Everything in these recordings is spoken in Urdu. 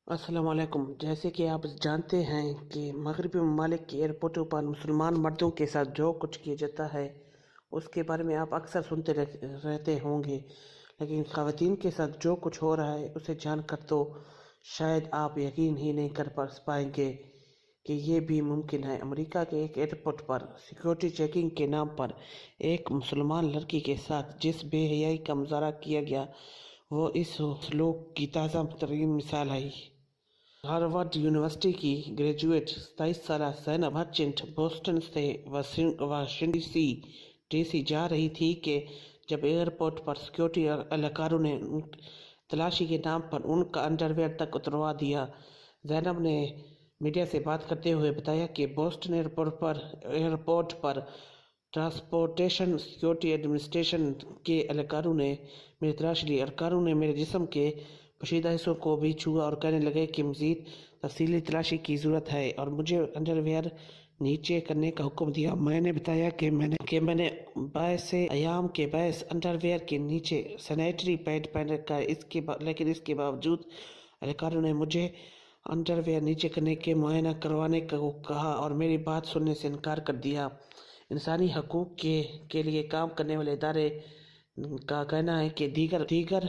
السلام علیکم۔ جیسے کہ آپ جانتے ہیں کہ مغربی ممالک کی ایئرپورٹوں پر مسلمان مردوں کے ساتھ جو کچھ کیا جاتا ہے اس کے بارے میں آپ اکثر سنتے رہتے ہوں گے، لیکن خواتین کے ساتھ جو کچھ ہو رہا ہے اسے جان کر تو شاید آپ یقین ہی نہیں کر پائیں گے کہ یہ بھی ممکن ہے۔ امریکہ کے ایک ایئرپورٹ پر سیکیورٹی چیکنگ کے نام پر ایک مسلمان لڑکی کے ساتھ جس بے حیائی کا مظاہرہ کیا گیا وہ اس سلوک کی تازہ ترین مثال ہے۔ ہارورڈ یونیورسٹی کی گریجویٹ 27 سالہ زینب ہچنٹ بوسٹن سے واشنگٹن ڈی سی جا رہی تھی کہ جب ایئرپورٹ پر سیکیورٹی اہلکاروں نے تلاشی کے نام پر ان کا انڈرویئر تک اتروا دیا۔ زینب نے میڈیا سے بات کرتے ہوئے بتایا کہ بوسٹن ایئرپورٹ پر ٹرانسپورٹیشن سیکیورٹی ایڈمنسٹریشن کے اہلکاروں نے میری تلاش لی۔ اہلکاروں نے میرے جسم کے پوشیدہ حصوں کو بھی چھوا اور کہنے لگے کہ مزید تفصیلی تلاشی کی ضرورت ہے اور مجھے انڈرویئر نیچے کرنے کا حکم دیا۔ میں نے بتایا کہ میں نے باعث ایام کے باعث انڈرویئر کے نیچے سینیٹری پیڈ پہن رکھا ہے، لیکن اس کے باوجود اہلکاروں نے مجھے انڈرویئر نیچے کرنے کے معائنہ کروانے کو کہا اور میری بات سننے سے انکار کر دیا۔ انسانی حقوق کے لیے کام کرنے والے ادارے کا کہنا ہے کہ دیگر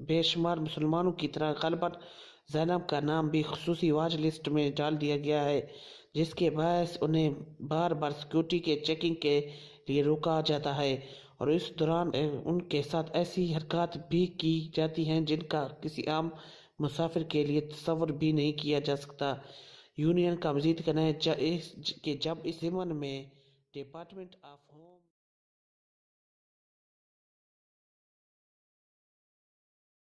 بے شمار مسلمانوں کی طرح غالباً زینب کا نام بھی خصوصی واچ لسٹ میں ڈال دیا گیا ہے، جس کے باعث انہیں بار بار سیکیورٹی کے چیکنگ کے لیے روکا جاتا ہے اور اس دوران ان کے ساتھ ایسی حرکات بھی کی جاتی ہیں جن کا کسی عام مسافر کے لیے تصور بھی نہیں کیا جا سکتا۔ یونین کا مزید کہنا ہے کہ جب اس ضمن میں ڈپارٹمنٹ آف